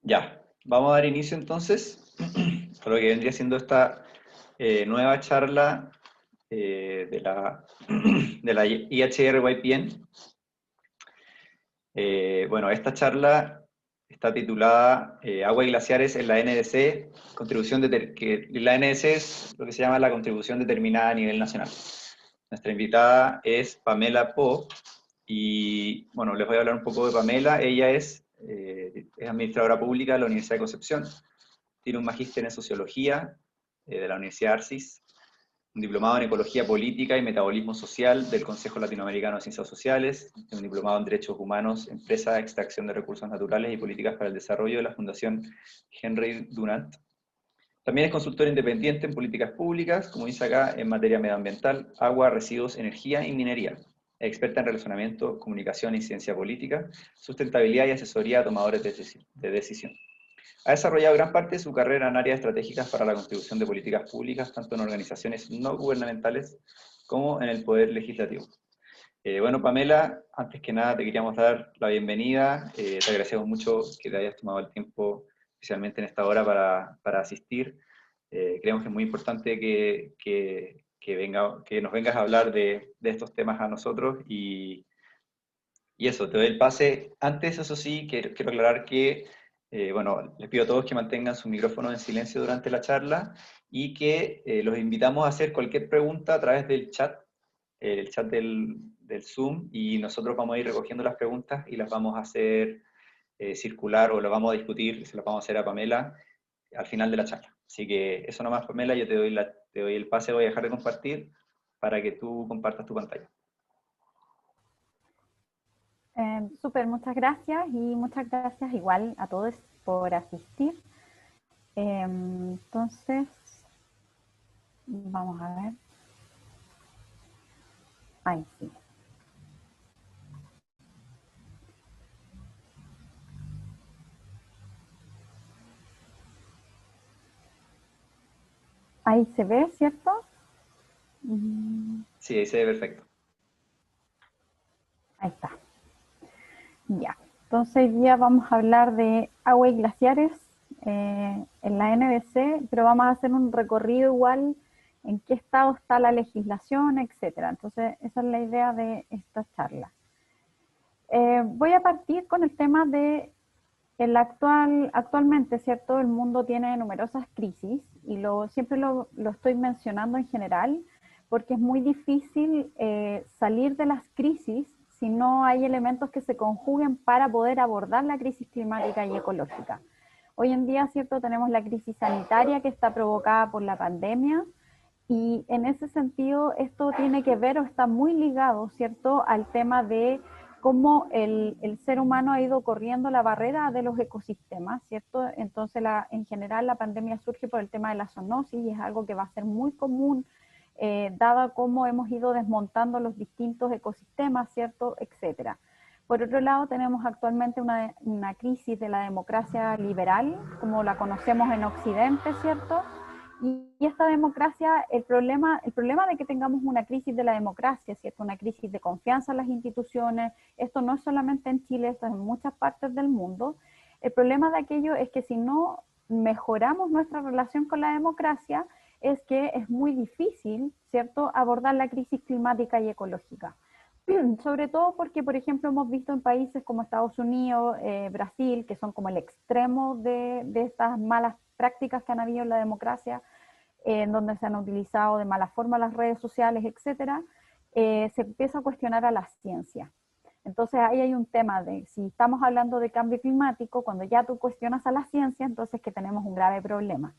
Ya, vamos a dar inicio entonces a lo que vendría siendo esta nueva charla de de la IHR-YPN. Bueno, esta charla está titulada Agua y glaciares en la NDC, que la NDC es lo que se llama la contribución determinada a nivel nacional. Nuestra invitada es Pamela Po, y bueno, les voy a hablar un poco de Pamela. Ella es administradora pública de la Universidad de Concepción, tiene un magíster en Sociología de la Universidad Arcis, un diplomado en Ecología Política y Metabolismo Social del Consejo Latinoamericano de Ciencias Sociales, un diplomado en Derechos Humanos, Empresa, Extracción de Recursos Naturales y Políticas para el Desarrollo de la Fundación Henry Dunant. También es consultor independiente en políticas públicas, como dice acá, en materia medioambiental, agua, residuos, energía y minería. Es experta en relacionamiento, comunicación y ciencia política, sustentabilidad y asesoría a tomadores de decisión. Ha desarrollado gran parte de su carrera en áreas estratégicas para la contribución de políticas públicas, tanto en organizaciones no gubernamentales como en el poder legislativo. Bueno, Pamela, antes que nada te queríamos dar la bienvenida. Te agradecemos mucho que te hayas tomado el tiempo, especialmente en esta hora, para asistir. Creemos que es muy importante que nos vengas a hablar de estos temas a nosotros y eso, te doy el pase. Antes, eso sí, quiero aclarar que, bueno, les pido a todos que mantengan su micrófono en silencio durante la charla y que los invitamos a hacer cualquier pregunta a través del chat, el chat del Zoom, y nosotros vamos a ir recogiendo las preguntas y las vamos a hacer circular o las vamos a discutir, se las vamos a hacer a Pamela al final de la charla. Así que eso nomás, Pamela, yo te doy el pase, voy a dejar de compartir para que tú compartas tu pantalla. Súper, muchas gracias y muchas gracias igual a todos por asistir. Entonces, vamos a ver. Ahí sí. Ahí se ve, ¿cierto? Sí, ahí se ve perfecto. Ahí está. Ya. Entonces, hoy día vamos a hablar de agua y glaciares en la NBC, pero vamos a hacer un recorrido igual en qué estado está la legislación, etcétera. Entonces, esa es la idea de esta charla. Voy a partir con el tema de actualmente, ¿cierto? El mundo tiene numerosas crisis y siempre lo estoy mencionando en general porque es muy difícil salir de las crisis si no hay elementos que se conjuguen para poder abordar la crisis climática y ecológica. Hoy en día, ¿cierto? Tenemos la crisis sanitaria que está provocada por la pandemia y en ese sentido esto tiene que ver o está muy ligado, ¿cierto?, al tema de cómo el ser humano ha ido corriendo la barrera de los ecosistemas, ¿cierto? Entonces, en general, la pandemia surge por el tema de la zoonosis y es algo que va a ser muy común, dado cómo hemos ido desmontando los distintos ecosistemas, ¿cierto?, etcétera. Por otro lado, tenemos actualmente una crisis de la democracia liberal, como la conocemos en Occidente, ¿cierto? Y esta democracia, el problema de que tengamos una crisis de la democracia, ¿cierto? Una crisis de confianza en las instituciones, esto no es solamente en Chile, esto es en muchas partes del mundo. El problema de aquello es que si no mejoramos nuestra relación con la democracia, es que es muy difícil, ¿cierto?, abordar la crisis climática y ecológica. Sobre todo porque, por ejemplo, hemos visto en países como Estados Unidos, Brasil, que son como el extremo de estas malas prácticas que han habido en la democracia, en donde se han utilizado de mala forma las redes sociales, etcétera, se empieza a cuestionar a la ciencia. Entonces ahí hay un tema de, si estamos hablando de cambio climático, cuando ya tú cuestionas a la ciencia, entonces que tenemos un grave problema.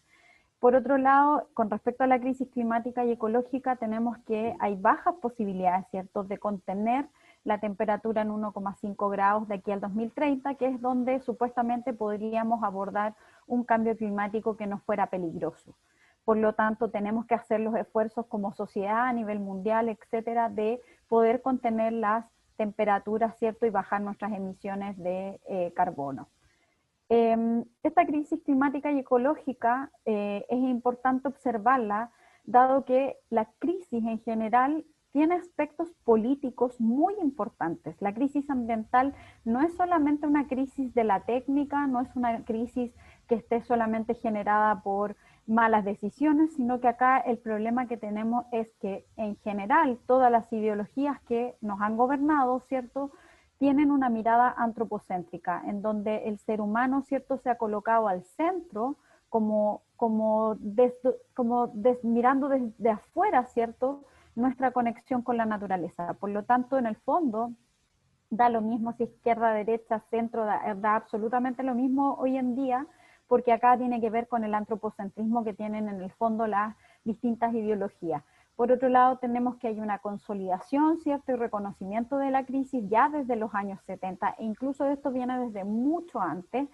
Por otro lado, con respecto a la crisis climática y ecológica, tenemos que hay bajas posibilidades, ¿cierto?, de contener la temperatura en 1,5 grados de aquí al 2030, que es donde supuestamente podríamos abordar un cambio climático que no fuera peligroso. Por lo tanto, tenemos que hacer los esfuerzos como sociedad a nivel mundial, etcétera, de poder contener las temperaturas, ¿cierto?, y bajar nuestras emisiones de carbono. Esta crisis climática y ecológica es importante observarla, dado que la crisis en general tiene aspectos políticos muy importantes. La crisis ambiental no es solamente una crisis de la técnica, no es una crisis que esté solamente generada por malas decisiones, sino que acá el problema que tenemos es que en general todas las ideologías que nos han gobernado, ¿cierto?, tienen una mirada antropocéntrica, en donde el ser humano, ¿cierto?, se ha colocado al centro mirando desde afuera, ¿cierto?, nuestra conexión con la naturaleza. Por lo tanto, en el fondo, da lo mismo si izquierda, derecha, centro, da absolutamente lo mismo hoy en día, porque acá tiene que ver con el antropocentrismo que tienen en el fondo las distintas ideologías. Por otro lado, tenemos que hay una consolidación, ¿cierto?, y reconocimiento de la crisis ya desde los años 70, e incluso esto viene desde mucho antes,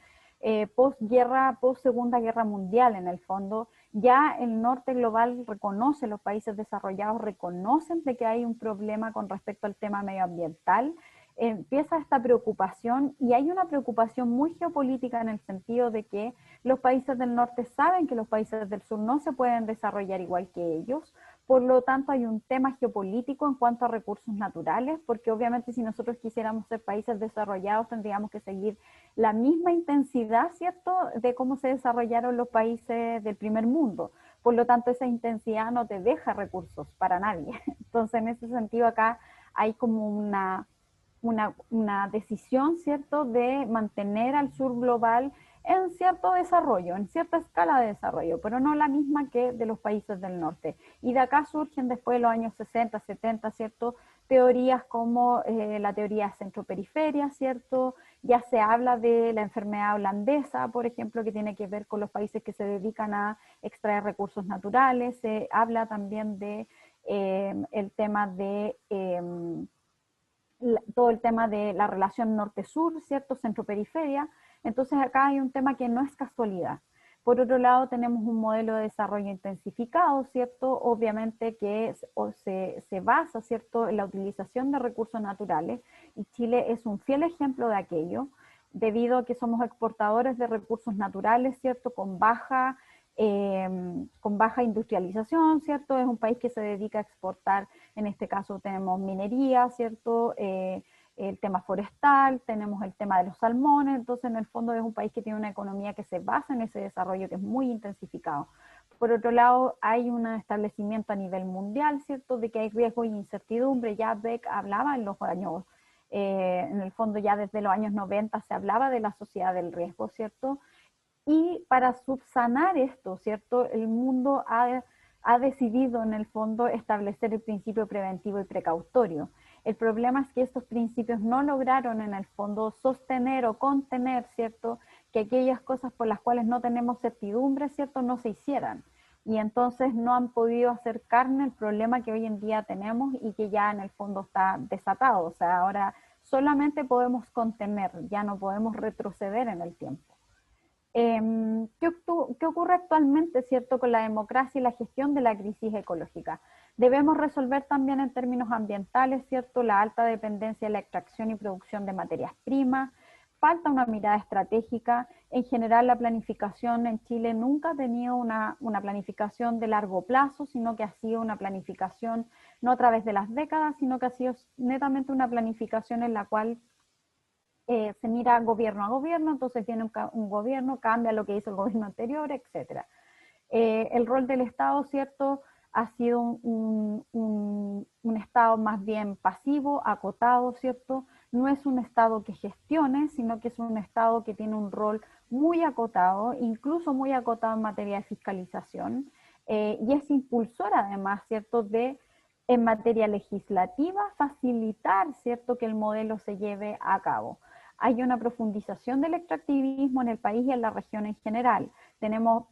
post-guerra, post-segunda guerra mundial en el fondo. Ya el norte global reconoce, los países desarrollados reconocen de que hay un problema con respecto al tema medioambiental. Empieza esta preocupación y hay una preocupación muy geopolítica en el sentido de que los países del norte saben que los países del sur no se pueden desarrollar igual que ellos, por lo tanto hay un tema geopolítico en cuanto a recursos naturales, porque obviamente si nosotros quisiéramos ser países desarrollados tendríamos que seguir la misma intensidad, ¿cierto?, de cómo se desarrollaron los países del primer mundo. Por lo tanto, esa intensidad no te deja recursos para nadie. Entonces, en ese sentido acá hay como una decisión, ¿cierto?, de mantener al sur global en cierto desarrollo, en cierta escala de desarrollo, pero no la misma que de los países del norte. Y de acá surgen después de los años 60, 70, ¿cierto?, teorías como la teoría centro-periferia, ¿cierto? Ya se habla de la enfermedad holandesa, por ejemplo, que tiene que ver con los países que se dedican a extraer recursos naturales. Se habla también de el tema de todo el tema de la relación norte-sur, ¿cierto? Centro-periferia. Entonces acá hay un tema que no es casualidad. Por otro lado, tenemos un modelo de desarrollo intensificado, ¿cierto? Obviamente que se basa, ¿cierto?, en la utilización de recursos naturales, y Chile es un fiel ejemplo de aquello, debido a que somos exportadores de recursos naturales, ¿cierto?, con baja industrialización, ¿cierto? Es un país que se dedica a exportar, en este caso tenemos minería, ¿cierto? El tema forestal, tenemos el tema de los salmones, entonces en el fondo es un país que tiene una economía que se basa en ese desarrollo que es muy intensificado. Por otro lado, hay un establecimiento a nivel mundial, ¿cierto?, de que hay riesgo e incertidumbre. Ya Beck hablaba en los años, en el fondo ya desde los años 90 se hablaba de la sociedad del riesgo, ¿cierto? Y para subsanar esto, ¿cierto?, el mundo ha decidido en el fondo establecer el principio preventivo y precautorio. El problema es que estos principios no lograron en el fondo sostener o contener, ¿cierto?, que aquellas cosas por las cuales no tenemos certidumbre, ¿cierto?, no se hicieran. Y entonces no han podido hacer carne el problema que hoy en día tenemos y que ya en el fondo está desatado. O sea, ahora solamente podemos contener, ya no podemos retroceder en el tiempo. ¿Qué ocurre actualmente, cierto, con la democracia y la gestión de la crisis ecológica? Debemos resolver también en términos ambientales, cierto, la alta dependencia de la extracción y producción de materias primas. Falta una mirada estratégica. En general, la planificación en Chile nunca ha tenido una planificación de largo plazo, sino que ha sido una planificación no a través de las décadas, sino que ha sido netamente una planificación en la cual se mira gobierno a gobierno, entonces viene un gobierno, cambia lo que hizo el gobierno anterior, etc. El rol del Estado, ¿cierto?, ha sido un Estado más bien pasivo, acotado, ¿cierto? No es un Estado que gestione, sino que es un Estado que tiene un rol muy acotado, incluso muy acotado en materia de fiscalización, y es impulsor además, ¿cierto?, de en materia legislativa facilitar, ¿cierto?, que el modelo se lleve a cabo. Hay una profundización del extractivismo en el país y en la región en general.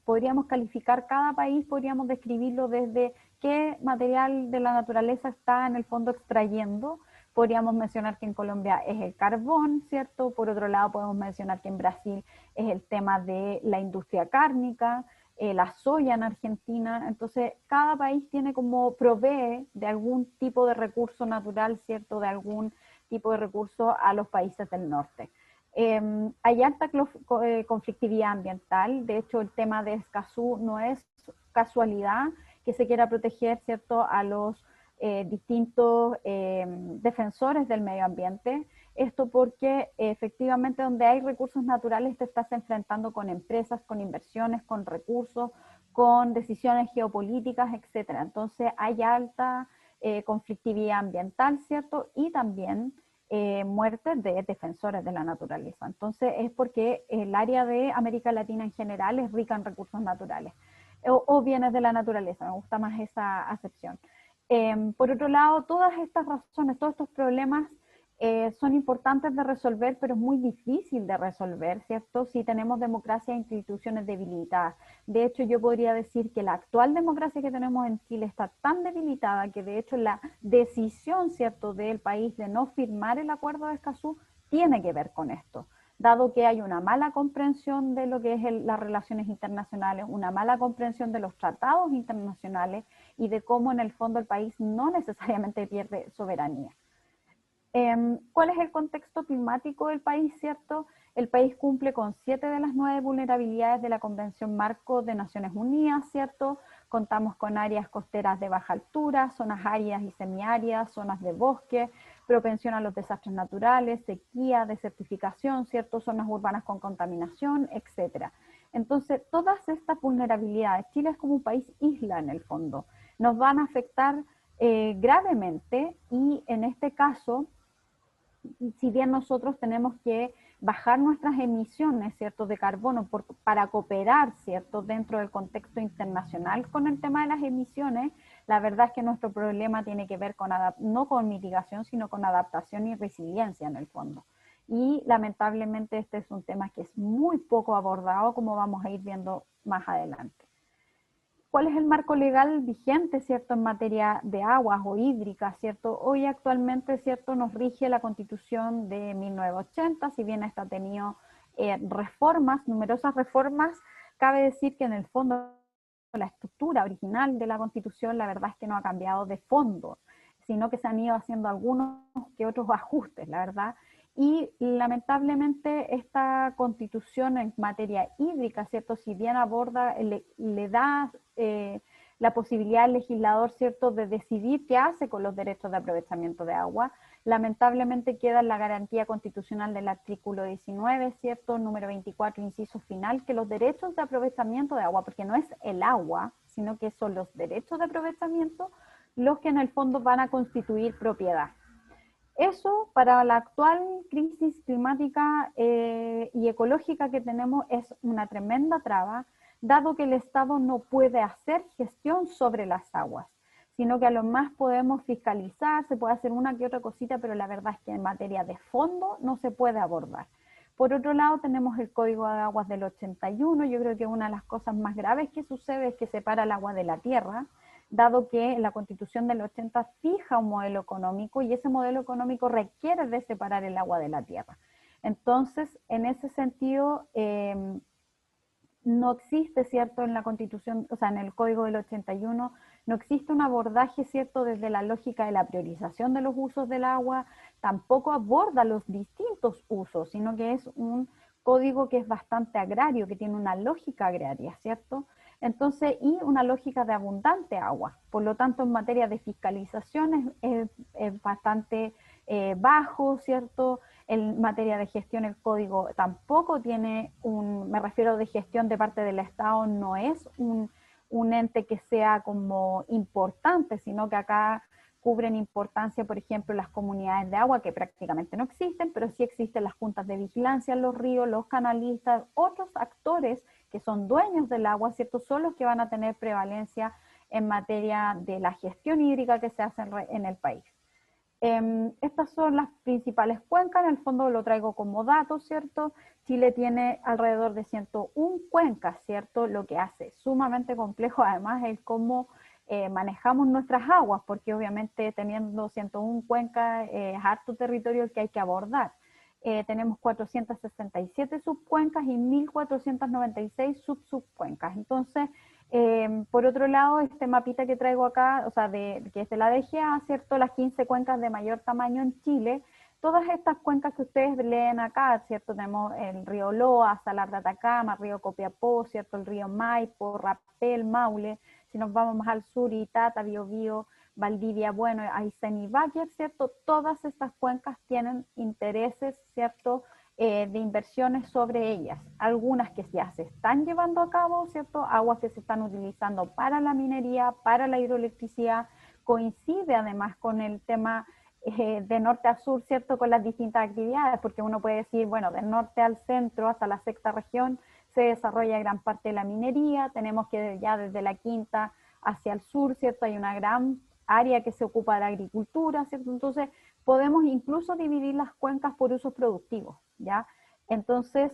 Podríamos calificar cada país, podríamos describirlo desde qué material de la naturaleza está en el fondo extrayendo. Podríamos mencionar que en Colombia es el carbón, ¿cierto? Por otro lado, podemos mencionar que en Brasil es el tema de la industria cárnica, la soya en Argentina. Entonces, cada país tiene como provee de algún tipo de recurso natural, ¿cierto? De algún tipo de recursos a los países del norte. Hay alta conflictividad ambiental. De hecho, el tema de Escazú no es casualidad que se quiera proteger, ¿cierto?, distintos defensores del medio ambiente. Esto porque efectivamente donde hay recursos naturales te estás enfrentando con empresas, con inversiones, con recursos, con decisiones geopolíticas, etcétera. Entonces hay alta conflictividad ambiental, ¿cierto? Y también muertes de defensores de la naturaleza. Entonces es porque el área de América Latina en general es rica en recursos naturales o bienes de la naturaleza, me gusta más esa acepción. Por otro lado, todas estas razones, todos estos problemas son importantes de resolver, pero es muy difícil de resolver, ¿cierto? Si tenemos democracia e instituciones debilitadas. De hecho, yo podría decir que la actual democracia que tenemos en Chile está tan debilitada que de hecho la decisión, ¿cierto?, del país de no firmar el acuerdo de Escazú tiene que ver con esto, dado que hay una mala comprensión de lo que es las relaciones internacionales, una mala comprensión de los tratados internacionales y de cómo en el fondo el país no necesariamente pierde soberanía. ¿Cuál es el contexto climático del país, cierto? El país cumple con 7 de las 9 vulnerabilidades de la Convención Marco de Naciones Unidas, ¿cierto? Contamos con áreas costeras de baja altura, zonas áridas y semiáridas, zonas de bosque, propensión a los desastres naturales, sequía, desertificación, ¿cierto? Zonas urbanas con contaminación, etcétera. Entonces, todas estas vulnerabilidades, Chile es como un país isla en el fondo, nos van a afectar gravemente y en este caso, si bien nosotros tenemos que bajar nuestras emisiones, ¿cierto?, de carbono para cooperar, ¿cierto?, dentro del contexto internacional con el tema de las emisiones, la verdad es que nuestro problema tiene que ver con no con mitigación, sino con adaptación y resiliencia en el fondo. Y lamentablemente este es un tema que es muy poco abordado, como vamos a ir viendo más adelante. ¿Cuál es el marco legal vigente, cierto, en materia de aguas o hídricas, cierto? Hoy actualmente, cierto, nos rige la Constitución de 1980, si bien esta ha tenido reformas, numerosas reformas, cabe decir que en el fondo la estructura original de la Constitución, la verdad es que no ha cambiado de fondo, sino que se han ido haciendo algunos que otros ajustes, la verdad. Y lamentablemente esta constitución en materia hídrica, ¿cierto? Si bien aborda, le da la posibilidad al legislador, ¿cierto?, de decidir qué hace con los derechos de aprovechamiento de agua, lamentablemente queda la garantía constitucional del artículo 19, ¿cierto?, número 24, inciso final, que los derechos de aprovechamiento de agua, porque no es el agua, sino que son los derechos de aprovechamiento los que en el fondo van a constituir propiedad. Eso para la actual crisis climática y ecológica que tenemos es una tremenda traba, dado que el Estado no puede hacer gestión sobre las aguas, sino que a lo más podemos fiscalizar, se puede hacer una que otra cosita, pero la verdad es que en materia de fondo no se puede abordar. Por otro lado, tenemos el Código de Aguas del 81, yo creo que una de las cosas más graves que sucede es que separa el agua de la tierra, dado que la Constitución del 80 fija un modelo económico y ese modelo económico requiere de separar el agua de la tierra. Entonces, en ese sentido, no existe, ¿cierto?, en la Constitución, o sea, en el Código del 81, no existe un abordaje, ¿cierto?, desde la lógica de la priorización de los usos del agua, tampoco aborda los distintos usos, sino que es un código que es bastante agrario, que tiene una lógica agraria, ¿cierto? Entonces, y una lógica de abundante agua. Por lo tanto, en materia de fiscalización es bastante bajo, ¿cierto? En materia de gestión el código tampoco tiene me refiero de gestión de parte del Estado, no es un ente que sea como importante, sino que acá cubren importancia, por ejemplo, las comunidades de agua, que prácticamente no existen, pero sí existen las juntas de vigilancia en los ríos, los canalistas, otros actores que son dueños del agua, ¿cierto? Son los que van a tener prevalencia en materia de la gestión hídrica que se hace en el país. Estas son las principales cuencas, en el fondo lo traigo como dato, ¿cierto? Chile tiene alrededor de 101 cuencas, ¿cierto? Lo que hace sumamente complejo además es cómo manejamos nuestras aguas, porque obviamente teniendo 101 cuencas es harto territorio el que hay que abordar. Tenemos 467 subcuencas y 1496 subcuencas. Entonces, por otro lado, este mapita que traigo acá, o sea, que es de la DGA, ¿cierto? Las 15 cuencas de mayor tamaño en Chile, todas estas cuencas que ustedes leen acá, ¿cierto? Tenemos el río Loa, Salar de Atacama, río Copiapó, ¿cierto? El río Maipo, Rapel, Maule. Si nos vamos más al sur, Itata, Biobío, Valdivia, bueno, Aysén y Baker, ¿cierto? Todas estas cuencas tienen intereses, ¿cierto?, de inversiones sobre ellas. Algunas que ya se están llevando a cabo, ¿cierto? Aguas que se están utilizando para la minería, para la hidroelectricidad. Coincide además con el tema de norte a sur, ¿cierto?, con las distintas actividades, porque uno puede decir, bueno, del norte al centro hasta la sexta región se desarrolla gran parte de la minería, tenemos que ya desde la quinta hacia el sur, ¿cierto?, hay una gran área que se ocupa de la agricultura, ¿cierto? Entonces, podemos incluso dividir las cuencas por usos productivos, ¿ya? Entonces,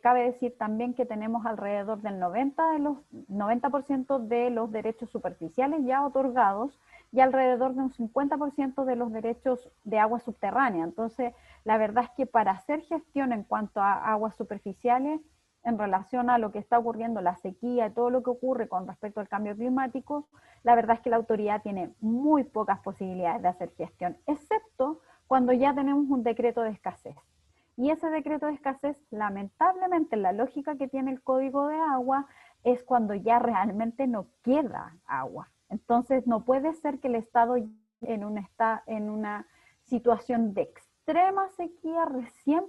cabe decir también que tenemos alrededor del 90% de los derechos superficiales ya otorgados y alrededor de un 50% de los derechos de agua subterránea. Entonces, la verdad es que para hacer gestión en cuanto a aguas superficiales, en relación a lo que está ocurriendo, la sequía, todo lo que ocurre con respecto al cambio climático, la verdad es que la autoridad tiene muy pocas posibilidades de hacer gestión, excepto cuando ya tenemos un decreto de escasez. Y ese decreto de escasez, lamentablemente, la lógica que tiene el Código de Agua es cuando ya realmente no queda agua. Entonces, no puede ser que el Estado en una situación de extrema sequía recién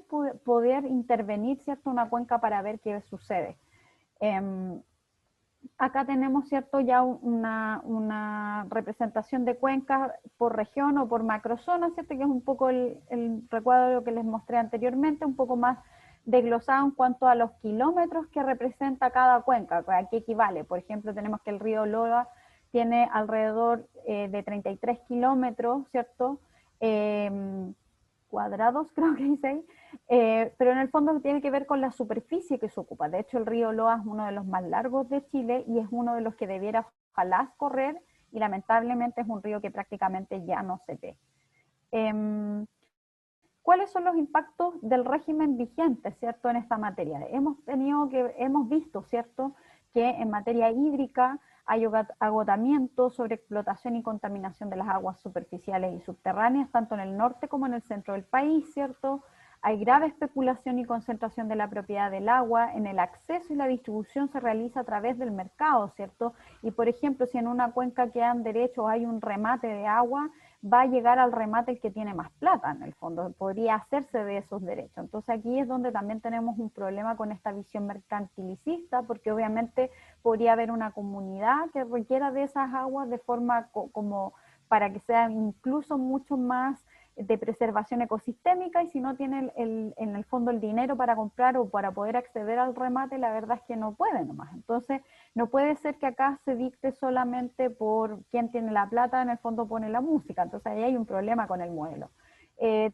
poder intervenir, ¿cierto?, una cuenca para ver qué sucede. Acá tenemos, ¿cierto?, ya una representación de cuencas por región o por macrozona, ¿cierto?, que es un poco el recuadro que les mostré anteriormente, un poco más desglosado en cuanto a los kilómetros que representa cada cuenca, ¿a qué equivale? Por ejemplo, tenemos que el río Loa tiene alrededor de 33 kilómetros, ¿cierto?, cuadrados, creo que dice ahí, pero en el fondo tiene que ver con la superficie que se ocupa. De hecho, el río Loa es uno de los más largos de Chile y es uno de los que debiera ojalá correr, y lamentablemente es un río que prácticamente ya no se ve. ¿Cuáles son los impactos del régimen vigente, cierto, en esta materia? Hemos visto, cierto, que en materia hídrica hay agotamiento, sobreexplotación y contaminación de las aguas superficiales y subterráneas, tanto en el norte como en el centro del país, ¿cierto? Hay grave especulación y concentración de la propiedad del agua, en el acceso y la distribución se realiza a través del mercado, ¿cierto? Y por ejemplo, si en una cuenca quedan derechos, hay un remate de agua, va a llegar al remate el que tiene más plata, en el fondo, podría hacerse de esos derechos. Entonces aquí es donde también tenemos un problema con esta visión mercantilicista, porque obviamente podría haber una comunidad que requiera de esas aguas de forma como para que sean incluso mucho más de preservación ecosistémica, y si no tiene en el fondo el dinero para comprar o para poder acceder al remate, la verdad es que no puede nomás. Entonces, no puede ser que acá se dicte solamente por quién tiene la plata, en el fondo pone la música. Entonces, ahí hay un problema con el modelo.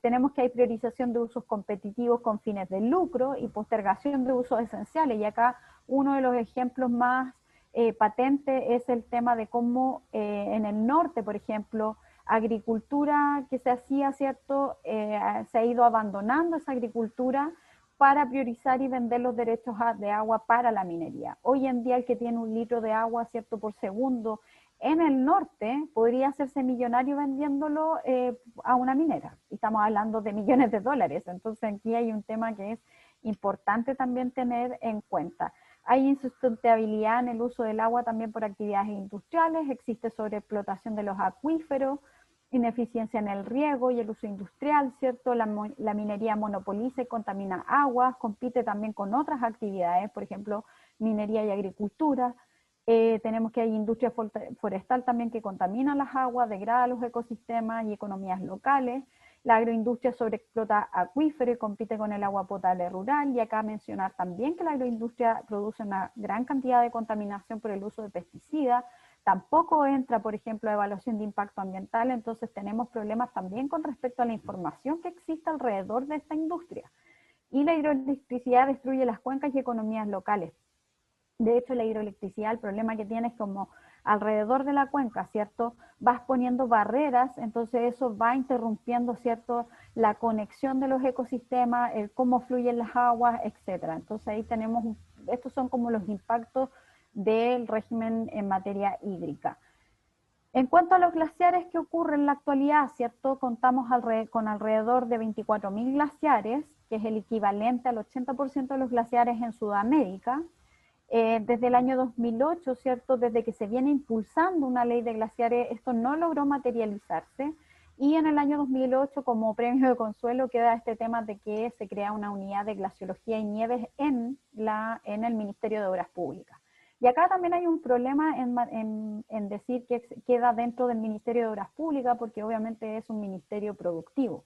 Tenemos que hay priorización de usos competitivos con fines de lucro y postergación de usos esenciales. Y acá uno de los ejemplos más patentes es el tema de cómo en el norte, por ejemplo, agricultura que se hacía, ¿cierto? Se ha ido abandonando esa agricultura para priorizar y vender los derechos de agua para la minería. Hoy en día el que tiene un litro de agua, ¿cierto?, por segundo en el norte podría hacerse millonario vendiéndolo a una minera. Estamos hablando de millones de dólares. Entonces aquí hay un tema que es importante también tener en cuenta. Hay insustentabilidad en el uso del agua también por actividades industriales, existe sobreexplotación de los acuíferos, ineficiencia en el riego y el uso industrial, ¿cierto? La minería monopoliza y contamina aguas, compite también con otras actividades, por ejemplo, minería y agricultura. Tenemos que hay industria forestal también que contamina las aguas, degrada los ecosistemas y economías locales. La agroindustria sobreexplota acuíferos y compite con el agua potable rural. Y acá mencionar también que la agroindustria produce una gran cantidad de contaminación por el uso de pesticidas. Tampoco entra, por ejemplo, a evaluación de impacto ambiental. Entonces tenemos problemas también con respecto a la información que existe alrededor de esta industria. Y la hidroelectricidad destruye las cuencas y economías locales. De hecho, la hidroelectricidad, el problema que tiene es como alrededor de la cuenca, ¿cierto? Vas poniendo barreras, entonces eso va interrumpiendo, ¿cierto?, la conexión de los ecosistemas, el cómo fluyen las aguas, etcétera. Entonces ahí tenemos, estos son como los impactos del régimen en materia hídrica. En cuanto a los glaciares, ¿qué ocurre en la actualidad? ¿Cierto? Contamos con alrededor de 24.000 glaciares, que es el equivalente al 80% de los glaciares en Sudamérica. Desde el año 2008, ¿cierto? Desde que se viene impulsando una ley de glaciares, esto no logró materializarse. Y en el año 2008, como premio de consuelo, queda este tema de que se crea una unidad de glaciología y nieves en el Ministerio de Obras Públicas. Y acá también hay un problema en decir que queda dentro del Ministerio de Obras Públicas, porque obviamente es un ministerio productivo.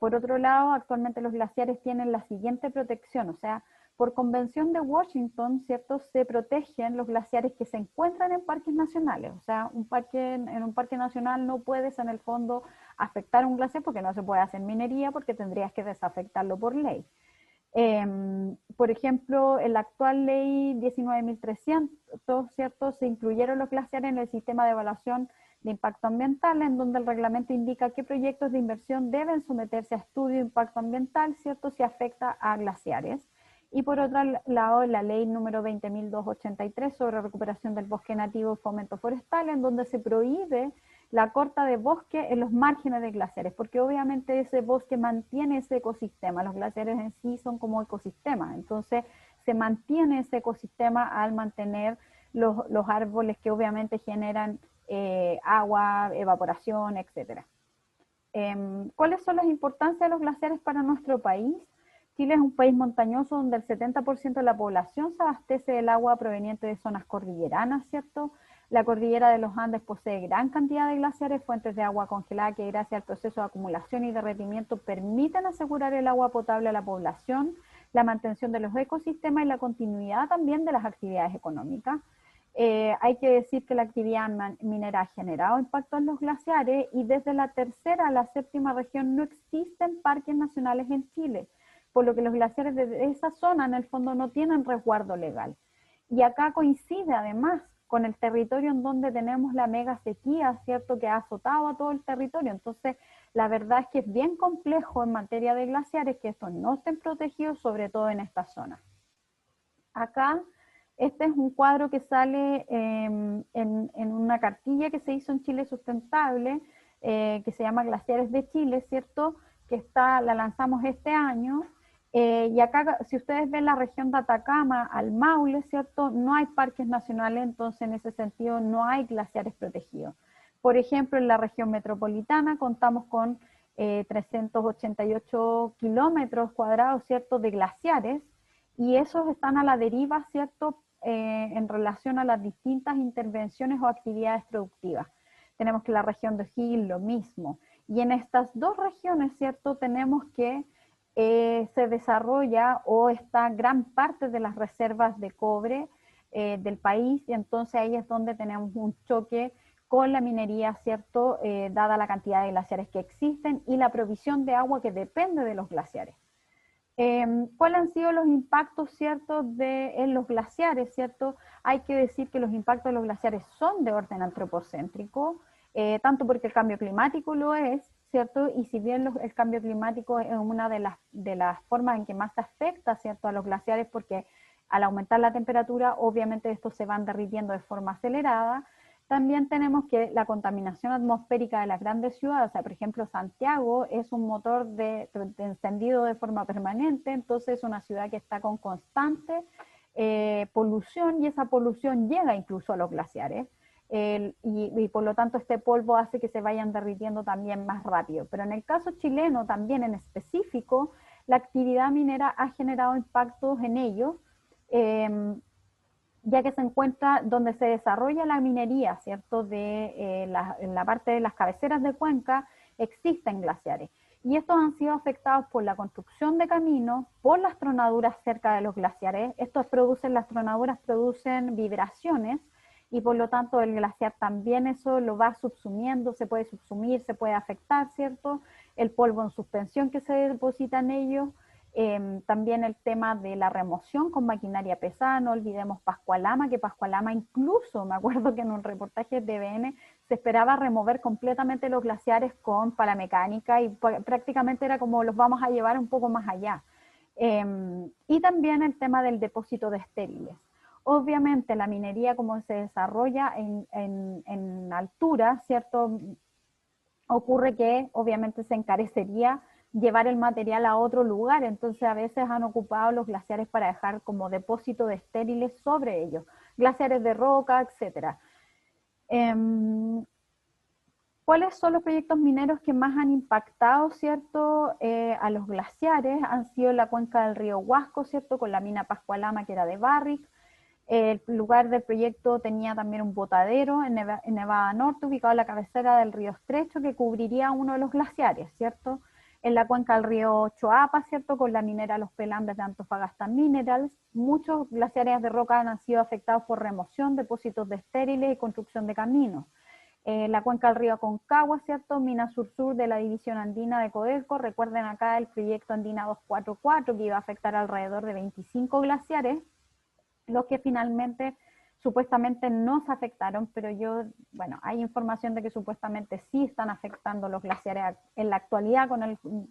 Por otro lado, actualmente los glaciares tienen la siguiente protección, o sea, por convención de Washington, ¿cierto? Se protegen los glaciares que se encuentran en parques nacionales. O sea, en un parque nacional no puedes en el fondo afectar un glaciar porque no se puede hacer minería porque tendrías que desafectarlo por ley. Por ejemplo, en la actual ley 19.300, ¿cierto? Se incluyeron los glaciares en el sistema de evaluación de impacto ambiental, en donde el reglamento indica qué proyectos de inversión deben someterse a estudio de impacto ambiental, ¿cierto? Si afecta a glaciares. Y por otro lado, la ley número 20.283 sobre recuperación del bosque nativo y fomento forestal, en donde se prohíbe la corta de bosque en los márgenes de glaciares, porque obviamente ese bosque mantiene ese ecosistema, los glaciares en sí son como ecosistemas, entonces se mantiene ese ecosistema al mantener los árboles que obviamente generan agua, evaporación, etc. ¿Cuáles son las importancias de los glaciares para nuestro país? Chile es un país montañoso donde el 70% de la población se abastece del agua proveniente de zonas cordilleranas, ¿cierto? La cordillera de los Andes posee gran cantidad de glaciares, fuentes de agua congelada que gracias al proceso de acumulación y derretimiento permiten asegurar el agua potable a la población, la mantención de los ecosistemas y la continuidad también de las actividades económicas. Hay que decir que la actividad minera ha generado impacto en los glaciares y desde la tercera a la séptima región no existen parques nacionales en Chile, por lo que los glaciares de esa zona en el fondo no tienen resguardo legal. Y acá coincide además con el territorio en donde tenemos la mega sequía, ¿cierto?, que ha azotado a todo el territorio. Entonces, la verdad es que es bien complejo en materia de glaciares que estos no estén protegidos, sobre todo en esta zona. Acá, este es un cuadro que sale en una cartilla que se hizo en Chile Sustentable, que se llama Glaciares de Chile, ¿cierto?, que la lanzamos este año. Y acá, si ustedes ven la región de Atacama al Maule, ¿cierto? No hay parques nacionales, entonces en ese sentido no hay glaciares protegidos. Por ejemplo, en la región metropolitana contamos con 388 kilómetros cuadrados, ¿cierto?, de glaciares, y esos están a la deriva, ¿cierto?, en relación a las distintas intervenciones o actividades productivas. Tenemos que la región de O'Higgins lo mismo. Y en estas dos regiones, ¿cierto?, tenemos que se desarrolla o está gran parte de las reservas de cobre del país, y entonces ahí es donde tenemos un choque con la minería, ¿cierto?, dada la cantidad de glaciares que existen y la provisión de agua que depende de los glaciares. ¿Cuáles han sido los impactos, cierto, en los glaciares, cierto? Hay que decir que los impactos de los glaciares son de orden antropocéntrico, tanto porque el cambio climático lo es, ¿cierto? Y si bien el cambio climático es una de las formas en que más afecta, ¿cierto?, a los glaciares, porque al aumentar la temperatura, obviamente estos se van derritiendo de forma acelerada. También tenemos que la contaminación atmosférica de las grandes ciudades, o sea, por ejemplo, Santiago es un motor de encendido de forma permanente, entonces es una ciudad que está con constante polución, y esa polución llega incluso a los glaciares. Y por lo tanto este polvo hace que se vayan derritiendo también más rápido. Pero en el caso chileno también en específico, la actividad minera ha generado impactos en ellos, ya que se encuentra donde se desarrolla la minería, ¿cierto? En la parte de las cabeceras de cuenca existen glaciares. Y estos han sido afectados por la construcción de caminos, por las tronaduras cerca de los glaciares. Las tronaduras producen vibraciones, y por lo tanto el glaciar también eso lo va subsumiendo, se puede subsumir, se puede afectar, ¿cierto? El polvo en suspensión que se deposita en ellos. También el tema de la remoción con maquinaria pesada, no olvidemos Pascualama, que Pascualama incluso, me acuerdo que en un reportaje de TVN se esperaba remover completamente los glaciares con palamecánica, y prácticamente era como los vamos a llevar un poco más allá. Y también el tema del depósito de estériles. Obviamente la minería, como se desarrolla en altura, ¿cierto?, ocurre que obviamente se encarecería llevar el material a otro lugar, entonces a veces han ocupado los glaciares para dejar como depósito de estériles sobre ellos, glaciares de roca, etcétera. ¿Cuáles son los proyectos mineros que más han impactado, cierto, a los glaciares? Han sido la cuenca del río Huasco, cierto, con la mina Pascualama, que era de Barrick. El lugar del proyecto tenía también un botadero en Nevada Norte, ubicado en la cabecera del río Estrecho, que cubriría uno de los glaciares, ¿cierto? En la cuenca del río Choapa, ¿cierto? Con la minera Los Pelambres de Antofagasta Minerals. Muchos glaciares de roca han sido afectados por remoción, depósitos de estériles y construcción de caminos. La cuenca del río Aconcagua, ¿cierto? Mina Sur-Sur de la división andina de Codelco. Recuerden acá el proyecto Andina 244, que iba a afectar alrededor de 25 glaciares, los que finalmente supuestamente no se afectaron, pero bueno, hay información de que supuestamente sí están afectando los glaciares en la actualidad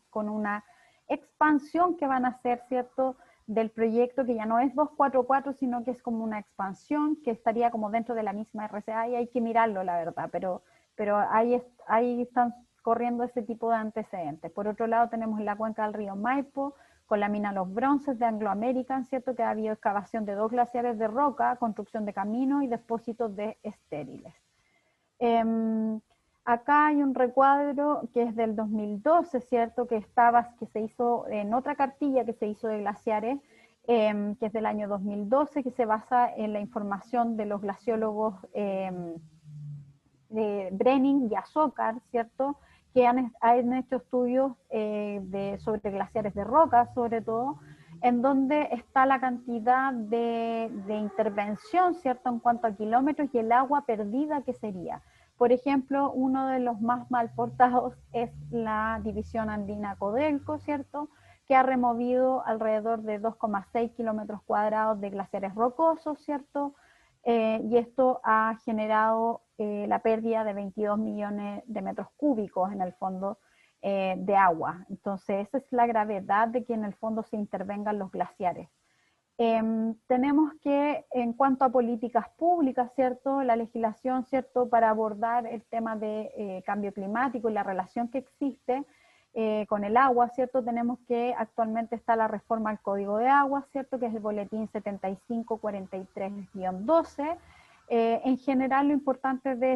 con una expansión que van a hacer, ¿cierto?, del proyecto, que ya no es 244, sino que es como una expansión que estaría como dentro de la misma RCA, y hay que mirarlo, la verdad, pero ahí están corriendo ese tipo de antecedentes. Por otro lado, tenemos la cuenca del río Maipo, con la mina Los Bronces de Anglo American, ¿cierto?, que ha habido excavación de 2 glaciares de roca, construcción de caminos y depósitos de estériles. Acá hay un recuadro que es del 2012, ¿cierto?, que se hizo en otra cartilla que se hizo de glaciares, que es del año 2012, que se basa en la información de los glaciólogos de Brenning y Azócar, ¿cierto?, que han hecho estudios sobre glaciares de roca, sobre todo, en donde está la cantidad de intervención, ¿cierto?, en cuanto a kilómetros y el agua perdida que sería. Por ejemplo, uno de los más mal portados es la división andina Codelco, ¿cierto?, que ha removido alrededor de 2,6 kilómetros cuadrados de glaciares rocosos, ¿cierto?, y esto ha generado la pérdida de 22 millones de metros cúbicos en el fondo de agua. Entonces, esa es la gravedad de que en el fondo se intervengan los glaciares. Tenemos que, en cuanto a políticas públicas, ¿cierto?, la legislación, ¿cierto?, para abordar el tema de cambio climático y la relación que existe con el agua, ¿cierto? Tenemos que actualmente está la reforma al Código de Agua, ¿cierto?, que es el boletín 7543-12. En general, lo importante de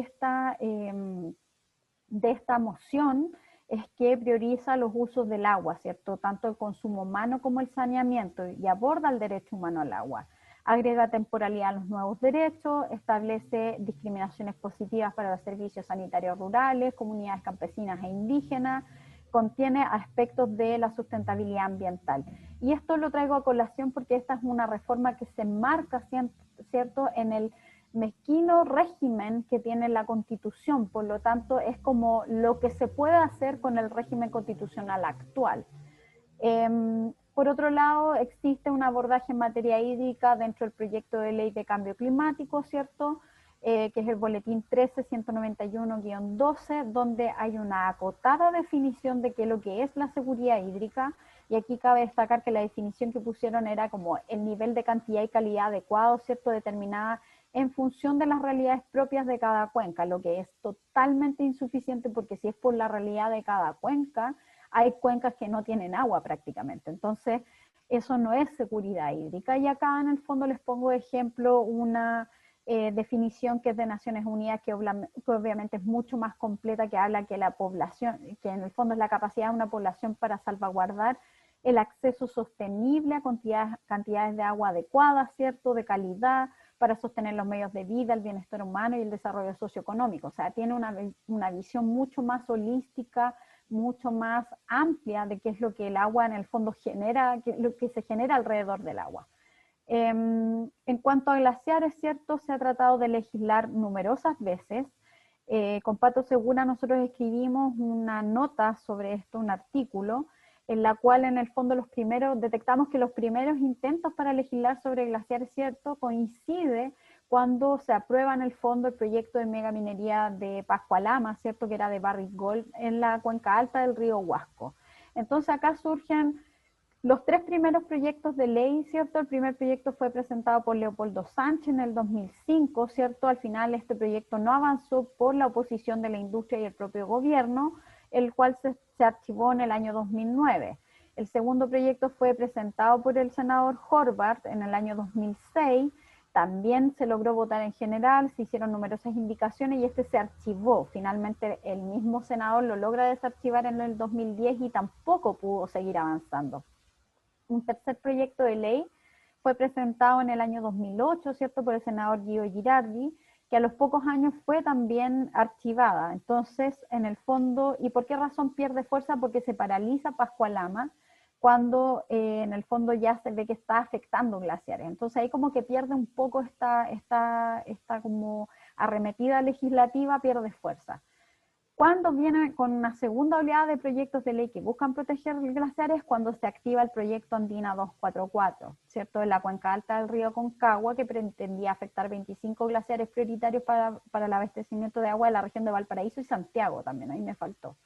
esta moción es que prioriza los usos del agua, ¿cierto?, tanto el consumo humano como el saneamiento, y aborda el derecho humano al agua. Agrega temporalidad a los nuevos derechos, establece discriminaciones positivas para los servicios sanitarios rurales, comunidades campesinas e indígenas, contiene aspectos de la sustentabilidad ambiental. Y esto lo traigo a colación porque esta es una reforma que se enmarca, ¿cierto?, en el mezquino régimen que tiene la Constitución, por lo tanto es como lo que se puede hacer con el régimen constitucional actual. Por otro lado, existe un abordaje en materia hídrica dentro del proyecto de ley de cambio climático, ¿cierto?, que es el boletín 13191-12, donde hay una acotada definición de qué es lo que es la seguridad hídrica, y aquí cabe destacar que la definición que pusieron era como el nivel de cantidad y calidad adecuado, ¿cierto?, determinada en función de las realidades propias de cada cuenca, lo que es totalmente insuficiente, porque si es por la realidad de cada cuenca, hay cuencas que no tienen agua prácticamente. Entonces, eso no es seguridad hídrica. Y acá en el fondo les pongo de ejemplo una definición que es de Naciones Unidas, que obviamente es mucho más completa, que habla que la población, que en el fondo es la capacidad de una población para salvaguardar el acceso sostenible a cantidades de agua adecuadas, ¿cierto?, de calidad, para sostener los medios de vida, el bienestar humano y el desarrollo socioeconómico. O sea, tiene una visión mucho más holística, mucho más amplia de qué es lo que el agua en el fondo genera, lo que se genera alrededor del agua. En cuanto a glaciares, ¿cierto?, se ha tratado de legislar numerosas veces. Con Pato Segura nosotros escribimos una nota sobre esto, un artículo, en la cual en el fondo detectamos que los primeros intentos para legislar sobre glaciares, ¿cierto?, coincide cuando se aprueba en el fondo el proyecto de megaminería de Pascualama, ¿cierto?, que era de Barrick Gold, en la cuenca alta del río Huasco. Entonces acá surgen los 3 primeros proyectos de ley, ¿cierto? El primer proyecto fue presentado por Leopoldo Sánchez en el 2005, ¿cierto? Al final este proyecto no avanzó por la oposición de la industria y el propio gobierno, el cual se archivó en el año 2009. El segundo proyecto fue presentado por el senador Horvath en el año 2006, también se logró votar en general, se hicieron numerosas indicaciones y este se archivó. Finalmente el mismo senador lo logra desarchivar en el 2010 y tampoco pudo seguir avanzando. Un tercer proyecto de ley fue presentado en el año 2008, ¿cierto?, por el senador Guido Girardi, que a los pocos años fue también archivada. Entonces, en el fondo, ¿y por qué razón pierde fuerza? Porque se paraliza Pascualama cuando en el fondo ya se ve que está afectando glaciares. Entonces ahí como que pierde un poco esta como arremetida legislativa, pierde fuerza. Cuando viene con una segunda oleada de proyectos de ley que buscan proteger glaciares, cuando se activa el proyecto Andina 244, ¿cierto? En la cuenca alta del río Concagua, que pretendía afectar 25 glaciares prioritarios para el abastecimiento de agua de la región de Valparaíso y Santiago también, ahí me faltó.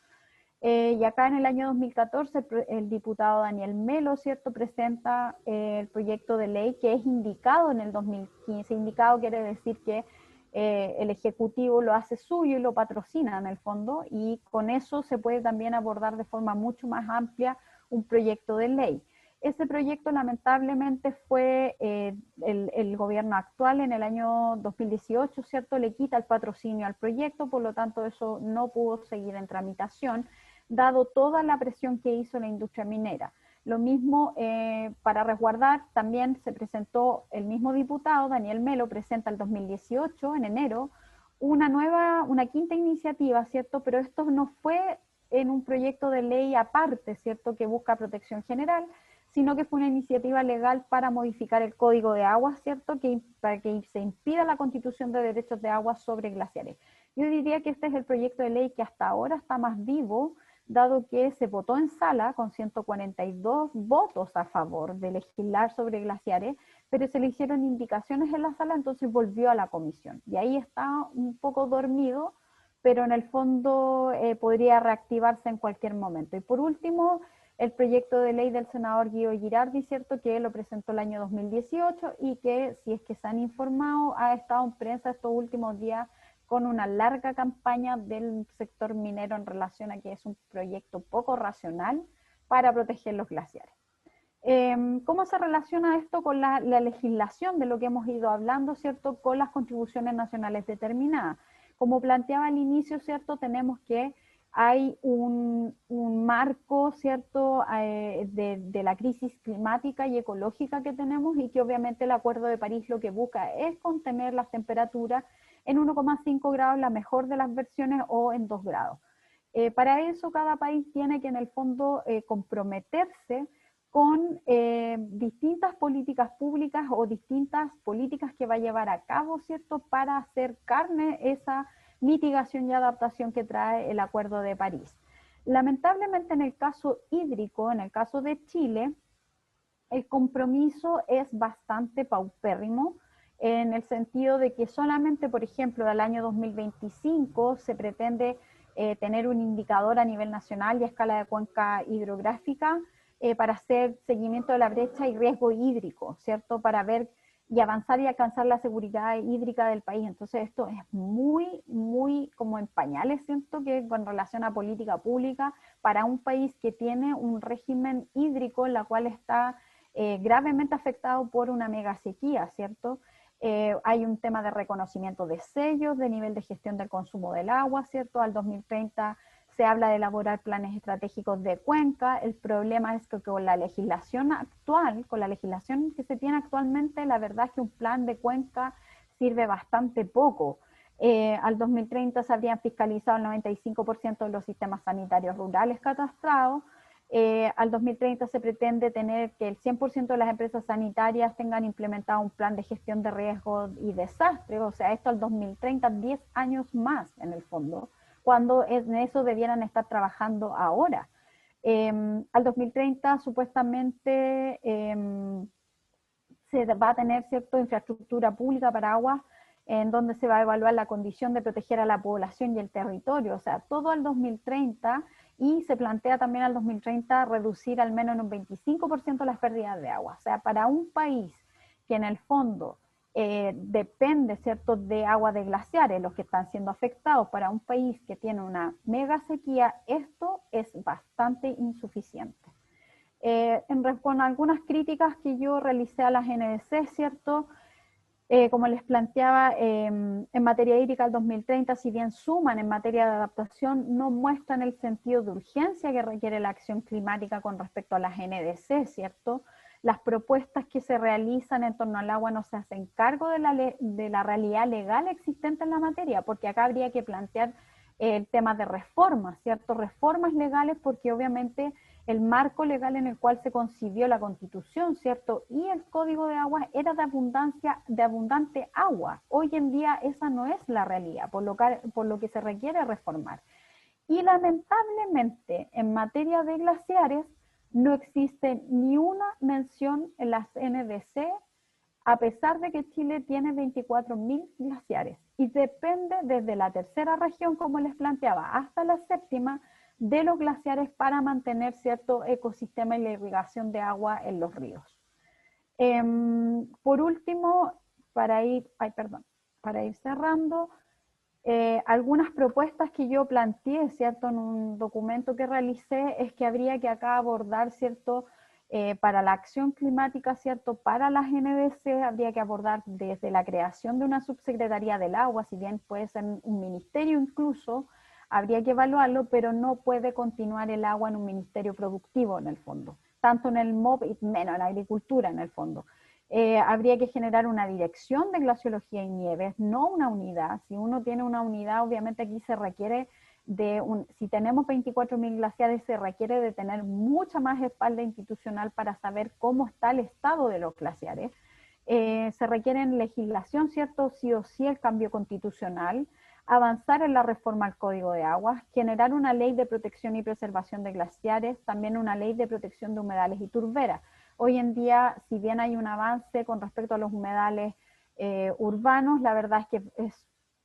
Y acá en el año 2014 el diputado Daniel Melo, ¿cierto?, presenta el proyecto de ley que es indicado en el 2015. Indicado quiere decir que el Ejecutivo lo hace suyo y lo patrocina en el fondo, y con eso se puede también abordar de forma mucho más amplia un proyecto de ley. Ese proyecto lamentablemente fue el gobierno actual en el año 2018, ¿cierto?, le quita el patrocinio al proyecto, por lo tanto eso no pudo seguir en tramitación, dado toda la presión que hizo la industria minera. Lo mismo para resguardar, también se presentó el mismo diputado, Daniel Melo, presenta el 2018, en enero, una quinta iniciativa, ¿cierto? Pero esto no fue en un proyecto de ley aparte, ¿cierto?, que busca protección general, sino que fue una iniciativa legal para modificar el Código de Aguas, ¿cierto?, para que se impida la constitución de derechos de agua sobre glaciares. Yo diría que este es el proyecto de ley que hasta ahora está más vivo, dado que se votó en sala con 142 votos a favor de legislar sobre glaciares, pero se le hicieron indicaciones en la sala, entonces volvió a la comisión. Y ahí está un poco dormido, pero en el fondo podría reactivarse en cualquier momento. Y por último, el proyecto de ley del senador Guido Girardi, ¿cierto?, que lo presentó el año 2018 y que, si es que se han informado, ha estado en prensa estos últimos días con una larga campaña del sector minero en relación a que es un proyecto poco racional para proteger los glaciares. ¿Cómo se relaciona esto con la legislación de lo que hemos ido hablando, ¿cierto?, con las contribuciones nacionales determinadas? Como planteaba al inicio, ¿cierto?, tenemos que hay un marco, ¿cierto?, de la crisis climática y ecológica que tenemos, y que obviamente el Acuerdo de París lo que busca es contener las temperaturas en 1,5 grados, la mejor de las versiones, o en 2 grados. Para eso cada país tiene que en el fondo comprometerse con distintas políticas públicas o distintas políticas que va a llevar a cabo, ¿cierto?, para hacer carne esa mitigación y adaptación que trae el Acuerdo de París. Lamentablemente en el caso hídrico, en el caso de Chile, el compromiso es bastante paupérrimo, en el sentido de que solamente, por ejemplo, del año 2025 se pretende tener un indicador a nivel nacional y a escala de cuenca hidrográfica para hacer seguimiento de la brecha y riesgo hídrico, ¿cierto?, para ver y avanzar y alcanzar la seguridad hídrica del país. Entonces esto es muy como en pañales, siento, que con relación a política pública para un país que tiene un régimen hídrico en la cual está gravemente afectado por una mega sequía, ¿cierto? Hay un tema de reconocimiento de sellos, de nivel de gestión del consumo del agua, ¿cierto? Al 2030 se habla de elaborar planes estratégicos de cuenca. El problema es que con la legislación actual, con la legislación que se tiene actualmente, la verdad es que un plan de cuenca sirve bastante poco. Al 2030 se habrían fiscalizado el 95% de los sistemas sanitarios rurales catastrados. Al 2030 se pretende tener que el 100% de las empresas sanitarias tengan implementado un plan de gestión de riesgos y desastres. O sea, esto al 2030, 10 años más en el fondo, cuando en eso debieran estar trabajando ahora. Al 2030 supuestamente se va a tener cierta infraestructura pública para aguas, en donde se va a evaluar la condición de proteger a la población y el territorio, o sea, todo al 2030, y se plantea también al 2030 reducir al menos en un 25% las pérdidas de agua. O sea, para un país que en el fondo depende, ¿cierto?, de agua de glaciares, los que están siendo afectados. Para un país que tiene una mega sequía, esto es bastante insuficiente. Con algunas críticas que yo realicé a las NDC, ¿cierto?, como les planteaba, en materia hídrica al 2030, si bien suman en materia de adaptación, no muestran el sentido de urgencia que requiere la acción climática con respecto a las NDC, ¿cierto? Las propuestas que se realizan en torno al agua no se hacen cargo de la realidad legal existente en la materia, porque acá habría que plantear el tema de reformas, ¿cierto? Reformas legales, porque obviamente el marco legal en el cual se concibió la Constitución, ¿cierto? Y el Código de Aguas era de abundante agua. Hoy en día esa no es la realidad, por lo que se requiere reformar. Y lamentablemente, en materia de glaciares, no existe ni una mención en las NDC, a pesar de que Chile tiene 24.000 glaciares y depende desde la tercera región, como les planteaba, hasta la séptima, de los glaciares para mantener cierto ecosistema y la irrigación de agua en los ríos. Por último, para ir cerrando, algunas propuestas que yo planteé, ¿cierto?, en un documento que realicé, es que habría que acá abordar, ¿cierto?, para la acción climática, ¿cierto?, para las NDC habría que abordar desde la creación de una subsecretaría del agua, si bien puede ser un ministerio incluso, habría que evaluarlo, pero no puede continuar el agua en un ministerio productivo en el fondo, tanto en el MOP y menos en la agricultura en el fondo. Habría que generar una dirección de glaciología y nieves, no una unidad. Si uno tiene una unidad, obviamente aquí se requiere si tenemos 24.000 glaciares, se requiere de tener mucha más espalda institucional para saber cómo está el estado de los glaciares. Se requiere en legislación, ¿cierto?, sí o sí el cambio constitucional, avanzar en la reforma al Código de Aguas, generar una ley de protección y preservación de glaciares, también una ley de protección de humedales y turberas. Hoy en día, si bien hay un avance con respecto a los humedales urbanos, la verdad es que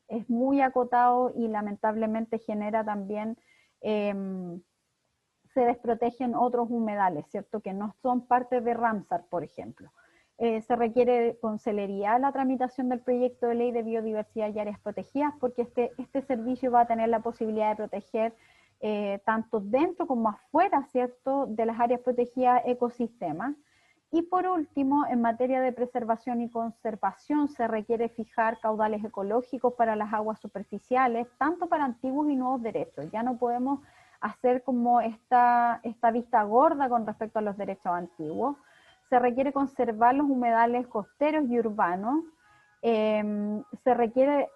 es muy acotado y lamentablemente genera también, se desprotegen otros humedales, ¿cierto?, que no son parte de Ramsar, por ejemplo. Se requiere con celeridad la tramitación del proyecto de ley de biodiversidad y áreas protegidas, porque este servicio va a tener la posibilidad de proteger tanto dentro como afuera, ¿cierto?, de las áreas protegidas, ecosistemas. Y por último, en materia de preservación y conservación, se requiere fijar caudales ecológicos para las aguas superficiales, tanto para antiguos y nuevos derechos. Ya no podemos hacer como esta vista gorda con respecto a los derechos antiguos. Se requiere conservar los humedales costeros y urbanos. Se requiere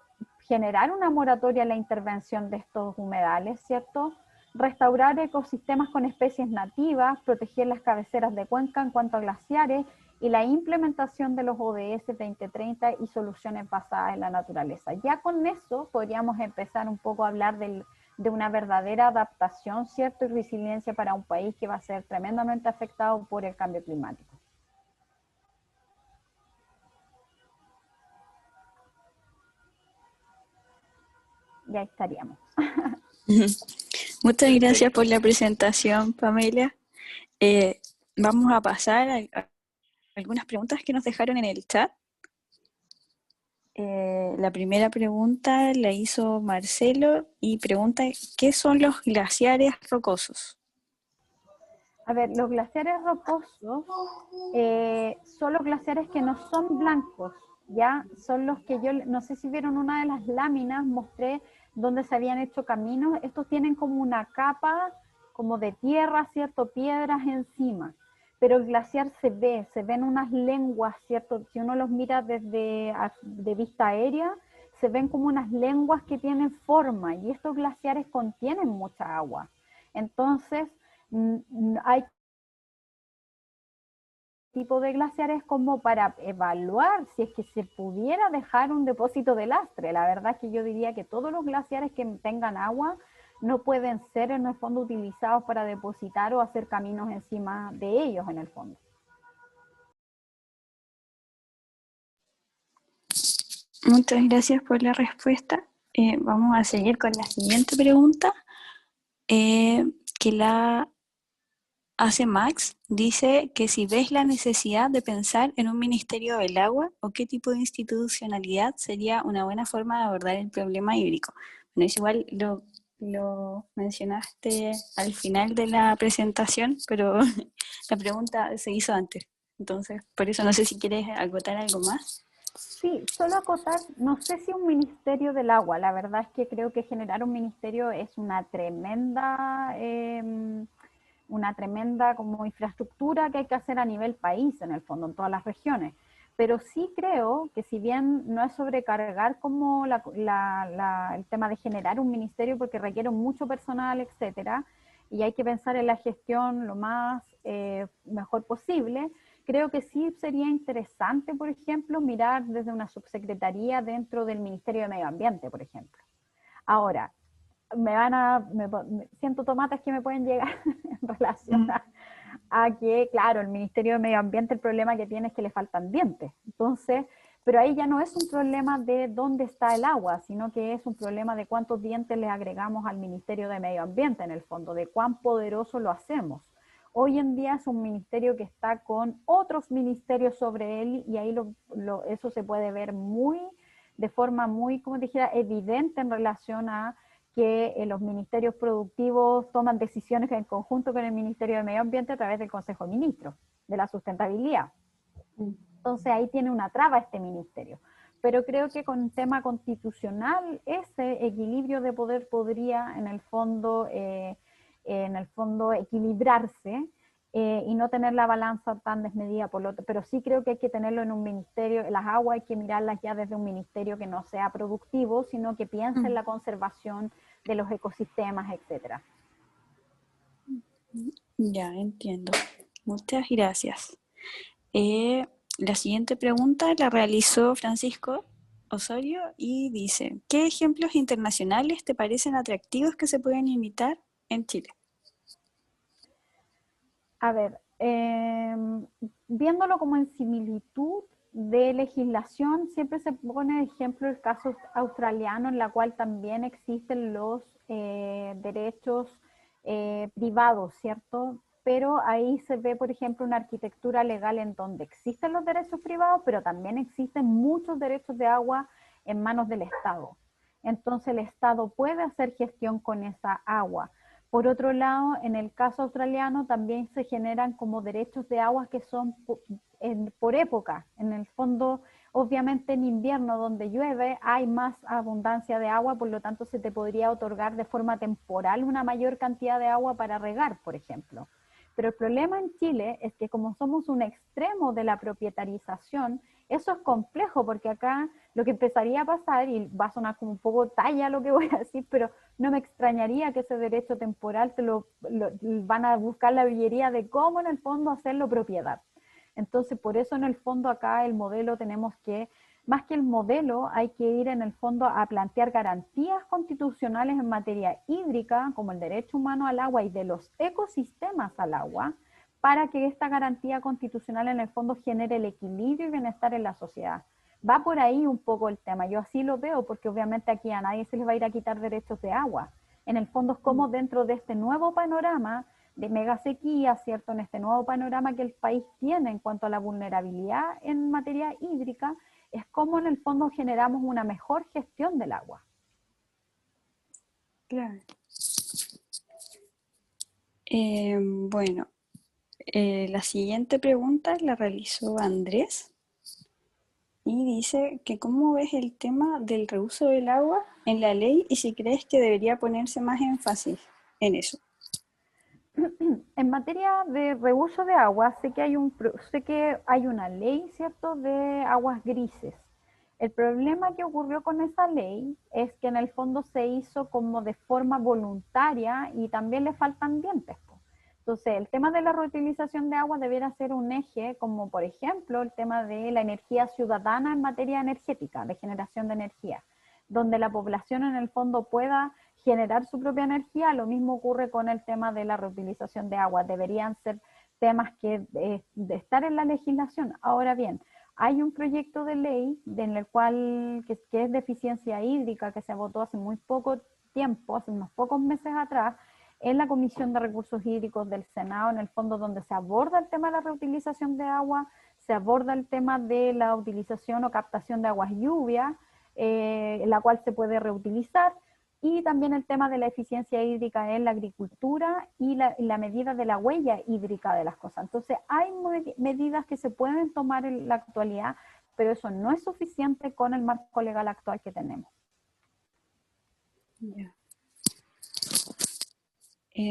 generar una moratoria en la intervención de estos humedales, ¿cierto? Restaurar ecosistemas con especies nativas, proteger las cabeceras de cuenca en cuanto a glaciares y la implementación de los ODS 2030 y soluciones basadas en la naturaleza. Ya con eso podríamos empezar un poco a hablar de una verdadera adaptación, ¿cierto?, y resiliencia para un país que va a ser tremendamente afectado por el cambio climático. Y ahí estaríamos. Muchas gracias por la presentación, Pamela. Vamos a pasar a algunas preguntas que nos dejaron en el chat. La primera pregunta la hizo Marcelo y pregunta: ¿qué son los glaciares rocosos? A ver, los glaciares rocosos son los glaciares que no son blancos, ¿ya? Son los que yo, no sé si vieron una de las láminas, mostré donde se habían hecho caminos. Estos tienen como una capa como de tierra, ¿cierto?, piedras encima. Pero el glaciar se ven unas lenguas, ¿cierto? Si uno los mira de vista aérea, se ven como unas lenguas que tienen forma, y estos glaciares contienen mucha agua. Entonces, hay tipo de glaciares como para evaluar si es que se pudiera dejar un depósito de lastre. La verdad es que yo diría que todos los glaciares que tengan agua no pueden ser en el fondo utilizados para depositar o hacer caminos encima de ellos en el fondo. Muchas gracias por la respuesta. Vamos a seguir con la siguiente pregunta, que la Hace Max, dice que si ves la necesidad de pensar en un ministerio del agua o qué tipo de institucionalidad sería una buena forma de abordar el problema hídrico. Bueno, es igual lo mencionaste al final de la presentación, pero la pregunta se hizo antes. Entonces, por eso no sé si quieres agotar algo más. Sí, solo acotar, no sé si un ministerio del agua, la verdad es que creo que generar un ministerio es una tremenda como infraestructura que hay que hacer a nivel país, en el fondo, en todas las regiones. Pero sí creo que si bien no es sobrecargar como el tema de generar un ministerio porque requiere mucho personal, etcétera, y hay que pensar en la gestión lo más mejor posible, creo que sí sería interesante, por ejemplo, mirar desde una subsecretaría dentro del Ministerio de Medio Ambiente, por ejemplo. Ahora, siento tomates que me pueden llegar en relación a que, claro, el Ministerio de Medio Ambiente el problema que tiene es que le faltan dientes. Entonces, pero ahí ya no es un problema de dónde está el agua, sino que es un problema de cuántos dientes le agregamos al Ministerio de Medio Ambiente en el fondo, de cuán poderoso lo hacemos. Hoy en día es un ministerio que está con otros ministerios sobre él y ahí eso se puede ver de forma muy, como dijera, evidente en relación a que los ministerios productivos toman decisiones en conjunto con el Ministerio de Medio Ambiente a través del Consejo de Ministros, de la sustentabilidad. Entonces ahí tiene una traba este ministerio. Pero creo que con el tema constitucional ese equilibrio de poder podría en el fondo equilibrarse y no tener la balanza tan desmedida por lo otro. Pero sí creo que hay que tenerlo en un ministerio, las aguas hay que mirarlas ya desde un ministerio que no sea productivo, sino que piense en la conservación de los ecosistemas, etcétera. Ya, entiendo. Muchas gracias. La siguiente pregunta la realizó Francisco Osorio y dice, ¿qué ejemplos internacionales te parecen atractivos que se pueden imitar en Chile? A ver, viéndolo como en similitud de legislación, siempre se pone de ejemplo el caso australiano, en la cual también existen los derechos privados, ¿cierto? Pero ahí se ve, por ejemplo, una arquitectura legal en donde existen los derechos privados, pero también existen muchos derechos de agua en manos del Estado. Entonces el Estado puede hacer gestión con esa agua. Por otro lado, en el caso australiano también se generan como derechos de aguas que son por época. En el fondo, obviamente en invierno donde llueve hay más abundancia de agua, por lo tanto se te podría otorgar de forma temporal una mayor cantidad de agua para regar, por ejemplo. Pero el problema en Chile es que como somos un extremo de la propietarización, eso es complejo porque acá lo que empezaría a pasar, y va a sonar como un poco talla lo que voy a decir, pero no me extrañaría que ese derecho temporal van a buscar la billería de cómo en el fondo hacerlo propiedad. Entonces, por eso en el fondo acá el modelo tenemos que, más que el modelo, hay que ir en el fondo a plantear garantías constitucionales en materia hídrica, como el derecho humano al agua y de los ecosistemas al agua, para que esta garantía constitucional en el fondo genere el equilibrio y bienestar en la sociedad. Va por ahí un poco el tema, yo así lo veo, porque obviamente aquí a nadie se les va a ir a quitar derechos de agua. En el fondo es como dentro de este nuevo panorama de mega sequía, ¿cierto? En este nuevo panorama que el país tiene en cuanto a la vulnerabilidad en materia hídrica, es como en el fondo generamos una mejor gestión del agua. Claro. Bueno, la siguiente pregunta la realizó Andrés y dice que cómo ves el tema del reuso del agua en la ley y si crees que debería ponerse más énfasis en eso. En materia de reuso de agua, sé que hay una ley, ¿cierto?, de aguas grises. El problema que ocurrió con esa ley es que en el fondo se hizo como de forma voluntaria y también le faltan dientes. Entonces, el tema de la reutilización de agua debiera ser un eje, como por ejemplo el tema de la energía ciudadana en materia energética, de generación de energía, donde la población en el fondo pueda generar su propia energía. Lo mismo ocurre con el tema de la reutilización de agua. Deberían ser temas que de estar en la legislación. Ahora bien, hay un proyecto de ley en el cual, que es de eficiencia hídrica, que se votó hace muy poco tiempo, hace unos pocos meses atrás, en la Comisión de Recursos Hídricos del Senado, en el fondo donde se aborda el tema de la reutilización de agua, se aborda el tema de la utilización o captación de aguas lluvias, la cual se puede reutilizar, y también el tema de la eficiencia hídrica en la agricultura y la medida de la huella hídrica de las cosas. Entonces hay medidas que se pueden tomar en la actualidad, pero eso no es suficiente con el marco legal actual que tenemos. Yeah.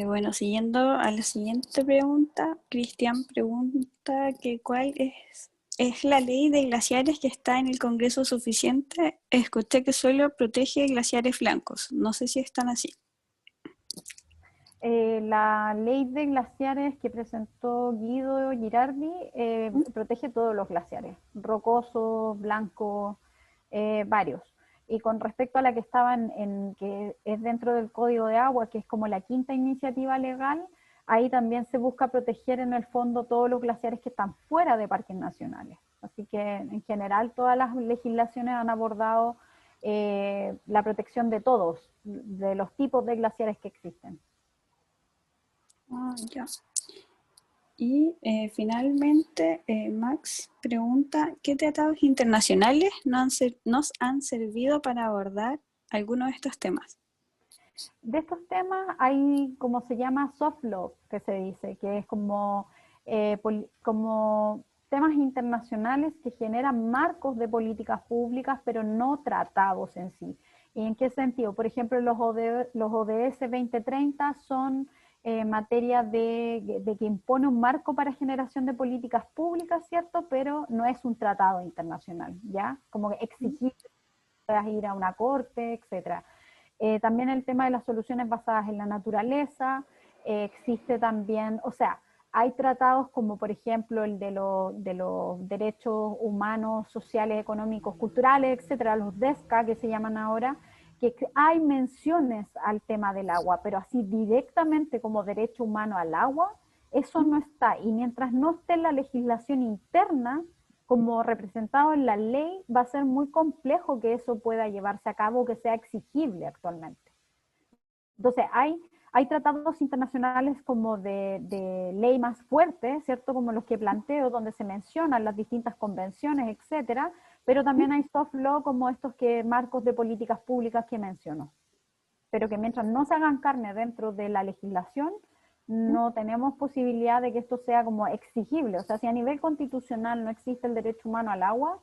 Bueno, siguiendo a la siguiente pregunta, Cristian pregunta que cuál es la ley de glaciares que está en el Congreso suficiente. Escuché que solo protege glaciares blancos, no sé si están así. La ley de glaciares que presentó Guido Girardi protege todos los glaciares, rocosos, blancos, varios. Y con respecto a la que estaba que es dentro del Código de Agua, que es como la quinta iniciativa legal, ahí también se busca proteger en el fondo todos los glaciares que están fuera de parques nacionales. Así que en general todas las legislaciones han abordado la protección de todos, de los tipos de glaciares que existen. Ah, ya. Y finalmente, Max pregunta, ¿qué tratados internacionales nos han servido para abordar algunos de estos temas? De estos temas hay, como se llama, soft law, que se dice, que es como temas internacionales que generan marcos de políticas públicas, pero no tratados en sí. ¿Y en qué sentido? Por ejemplo, los ODS 2030 son materia de que impone un marco para generación de políticas públicas, ¿cierto? Pero no es un tratado internacional, ¿ya? Como que exigir que puedas ir a una corte, etcétera. También el tema de las soluciones basadas en la naturaleza, existe también, o sea, hay tratados como por ejemplo el de los derechos humanos, sociales, económicos, culturales, etcétera, los DESCA que se llaman ahora, que hay menciones al tema del agua, pero así directamente como derecho humano al agua, eso no está. Y mientras no esté en la legislación interna, como representado en la ley, va a ser muy complejo que eso pueda llevarse a cabo, que sea exigible actualmente. Entonces, hay tratados internacionales como de ley más fuerte, ¿cierto? Como los que planteo, donde se mencionan las distintas convenciones, etcétera, pero también hay soft law como estos marcos de políticas públicas que menciono. Pero que mientras no se hagan carne dentro de la legislación, no tenemos posibilidad de que esto sea como exigible. O sea, si a nivel constitucional no existe el derecho humano al agua,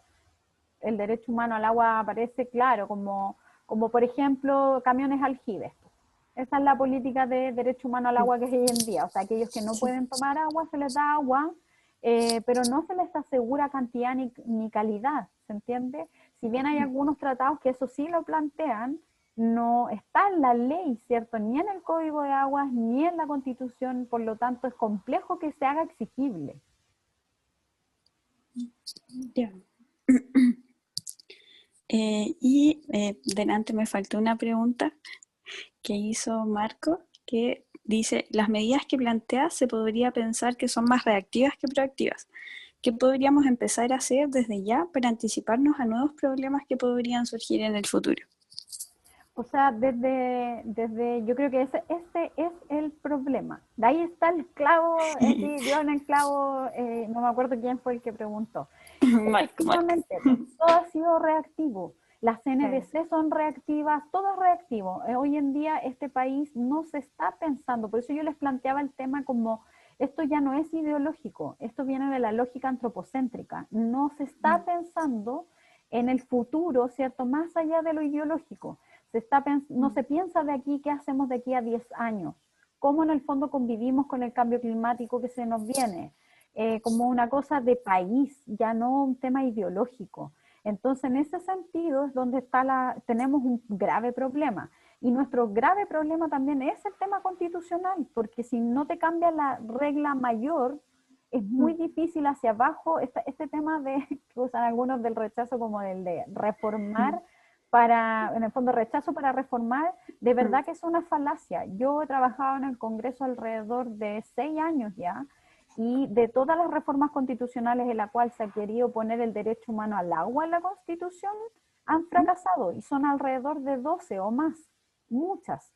el derecho humano al agua aparece claro, como por ejemplo camiones aljibes. Esa es la política de derecho humano al agua que es hoy en día. O sea, aquellos que no pueden tomar agua, se les da agua, pero no se les asegura cantidad ni calidad, ¿se entiende? Si bien hay algunos tratados que eso sí lo plantean, no está en la ley, ¿cierto? Ni en el Código de Aguas, ni en la Constitución, por lo tanto es complejo que se haga exigible. Ya. Delante me faltó una pregunta que hizo Marco, que dice, las medidas que plantea se podría pensar que son más reactivas que proactivas. ¿Qué podríamos empezar a hacer desde ya para anticiparnos a nuevos problemas que podrían surgir en el futuro? O sea, yo creo que ese es el problema. De ahí está el clavo, dio en el clavo, no me acuerdo quién fue el que preguntó. Efectivamente, todo ha sido reactivo. Las NDC son reactivas, todo es reactivo. Hoy en día este país no se está pensando, por eso yo les planteaba el tema como, esto ya no es ideológico, esto viene de la lógica antropocéntrica. No se está pensando en el futuro, ¿cierto? Más allá de lo ideológico. No se piensa de aquí, ¿qué hacemos de aquí a 10 años? ¿Cómo en el fondo convivimos con el cambio climático que se nos viene? Como una cosa de país, ya no un tema ideológico. Entonces, en ese sentido es donde tenemos un grave problema. Y nuestro grave problema también es el tema constitucional, porque si no te cambia la regla mayor, es muy difícil hacia abajo este tema que usan algunos del rechazo como el de reformar, en el fondo rechazo para reformar, de verdad que es una falacia. Yo he trabajado en el Congreso alrededor de 6 años ya, y de todas las reformas constitucionales en las cuales se ha querido poner el derecho humano al agua en la Constitución, han fracasado, y son alrededor de 12 o más, muchas.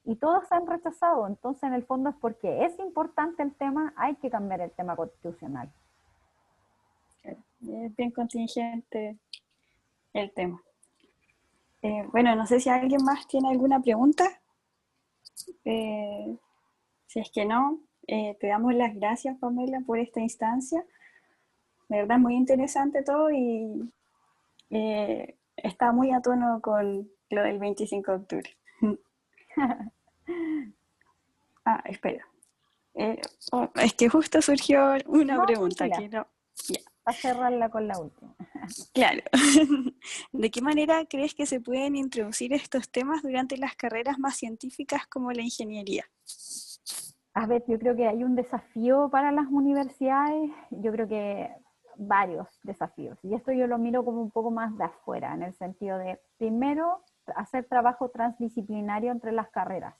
y todos han rechazado. Entonces, en el fondo es porque es importante el tema, hay que cambiar el tema constitucional. Es bien contingente el tema. Bueno, no sé si alguien más tiene alguna pregunta. Si es que no, te damos las gracias, Pamela, por esta instancia. De verdad, muy interesante todo y está muy a tono con lo del 25 de octubre. Espera. Es que justo surgió una pregunta que no... Ya. Para cerrarla con la última. Claro. ¿De qué manera crees que se pueden introducir estos temas durante las carreras más científicas como la ingeniería? A ver, yo creo que hay un desafío para las universidades, yo creo que varios desafíos. Y esto yo lo miro como un poco más de afuera, en el sentido de, primero, hacer trabajo transdisciplinario entre las carreras.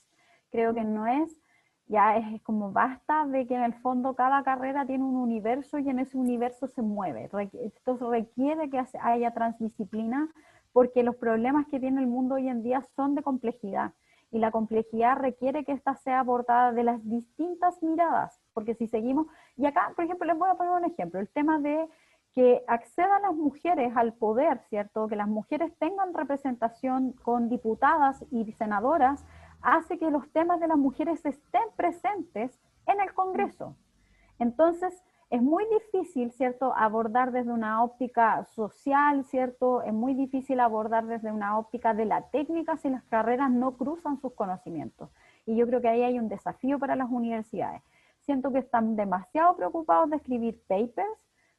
Creo que no es, ya es como basta de que en el fondo cada carrera tiene un universo y en ese universo se mueve. Esto requiere que haya transdisciplina porque los problemas que tiene el mundo hoy en día son de complejidad. Y la complejidad requiere que ésta sea abordada de las distintas miradas, porque si seguimos, y acá, por ejemplo, les voy a poner un ejemplo, el tema de que accedan las mujeres al poder, ¿cierto? Que las mujeres tengan representación con diputadas y senadoras, hace que los temas de las mujeres estén presentes en el Congreso. Entonces, es muy difícil, ¿cierto?, abordar desde una óptica social, ¿cierto? Es muy difícil abordar desde una óptica de la técnica si las carreras no cruzan sus conocimientos. Y yo creo que ahí hay un desafío para las universidades. Siento que están demasiado preocupados de escribir papers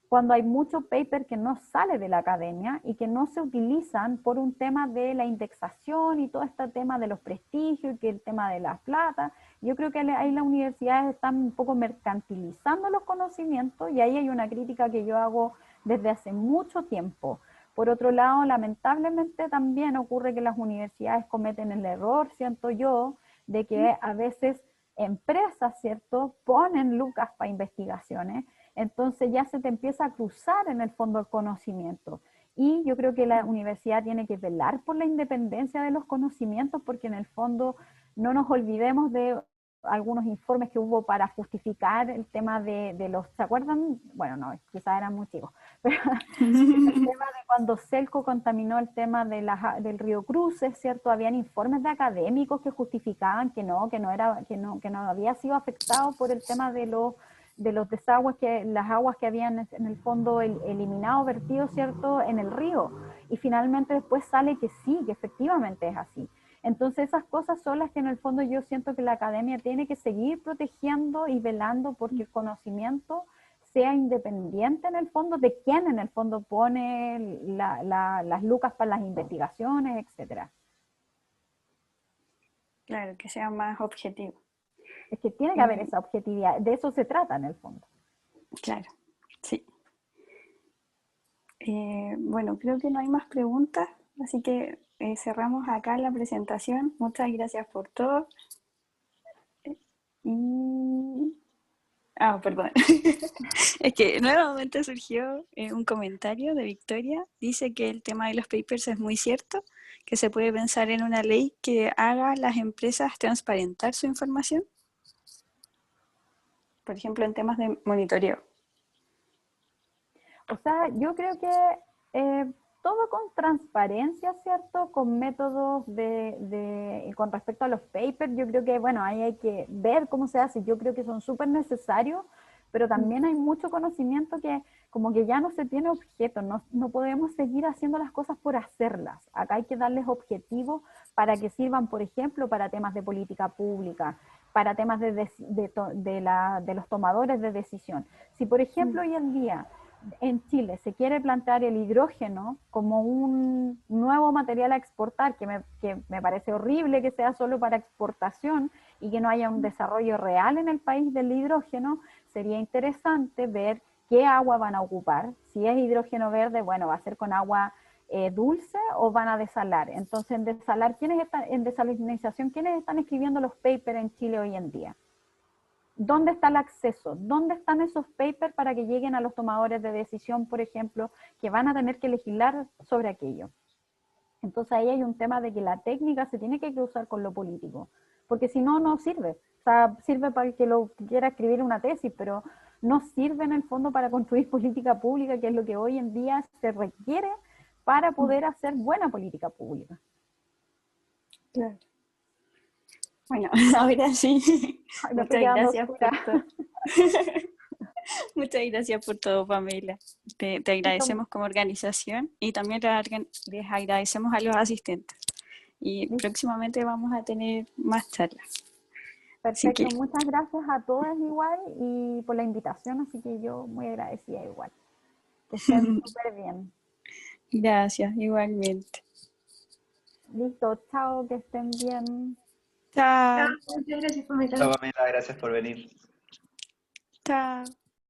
cuando hay mucho paper que no sale de la academia y que no se utilizan por un tema de la indexación y todo este tema de los prestigios y que el tema de las plata. Yo creo que ahí las universidades están un poco mercantilizando los conocimientos y ahí hay una crítica que yo hago desde hace mucho tiempo. Por otro lado, lamentablemente también ocurre que las universidades cometen el error, siento yo, de que a veces empresas, ¿cierto?, ponen lucas para investigaciones, entonces ya se te empieza a cruzar en el fondo el conocimiento. Y yo creo que la universidad tiene que velar por la independencia de los conocimientos, porque en el fondo no nos olvidemos de algunos informes que hubo para justificar el tema de los, ¿se acuerdan? Bueno, no, quizás eran muy chicos, pero el tema de cuando Celco contaminó el tema de del río Cruces, ¿cierto? Habían informes de académicos que justificaban que no había sido afectado por el tema de los desagües, las aguas que habían en el fondo eliminado, vertido, ¿cierto?, en el río. Y finalmente después sale que sí, que efectivamente es así. Entonces esas cosas son las que en el fondo yo siento que la academia tiene que seguir protegiendo y velando porque el conocimiento sea independiente en el fondo de quién en el fondo pone las lucas para las investigaciones, etcétera. Claro, que sea más objetivo. Es que tiene que haber esa objetividad, de eso se trata en el fondo. Claro, sí. Bueno, creo que no hay más preguntas, así que cerramos acá la presentación. Muchas gracias por todo. Perdón. Es que nuevamente surgió un comentario de Victoria. Dice que el tema de los papers es muy cierto, que se puede pensar en una ley que haga a las empresas transparentar su información. Por ejemplo, en temas de monitoreo. O sea, yo creo que todo con transparencia, ¿cierto? Con métodos con respecto a los papers, yo creo que, bueno, ahí hay que ver cómo se hace. Yo creo que son súper necesarios, pero también hay mucho conocimiento que como que ya no se tiene objeto, no podemos seguir haciendo las cosas por hacerlas. Acá hay que darles objetivos para que sirvan, por ejemplo, para temas de política pública, para temas de los tomadores de decisión. Si, por ejemplo, hoy en día en Chile se quiere plantear el hidrógeno como un nuevo material a exportar, que me parece horrible que sea solo para exportación y que no haya un desarrollo real en el país del hidrógeno, sería interesante ver qué agua van a ocupar. Si es hidrógeno verde, bueno, va a ser con agua dulce o van a desalar. Entonces, en desalinización, ¿quiénes están escribiendo los papers en Chile hoy en día? ¿Dónde está el acceso? ¿Dónde están esos papers para que lleguen a los tomadores de decisión, por ejemplo, que van a tener que legislar sobre aquello? Entonces ahí hay un tema de que la técnica se tiene que cruzar con lo político. porque si no, no sirve. O sea, sirve para el que lo quiera escribir una tesis, pero no sirve en el fondo para construir política pública, que es lo que hoy en día se requiere para poder hacer buena política pública. Claro. Bueno, ahora sí. Ay, me Muchas estoy quedando gracias por oscura. todo. Muchas gracias por todo, Pamela. Te agradecemos como organización y también les agradecemos a los asistentes. Y Listo. próximamente vamos a tener más charlas. Así Perfecto, que, muchas gracias a todos igual y por la invitación, así que yo muy agradecida igual. Que estén súper bien. gracias, igualmente. Listo, chao, que estén bien. Chao. Muchas gracias, Pamela. Chao, Pamela, gracias por venir. Chao.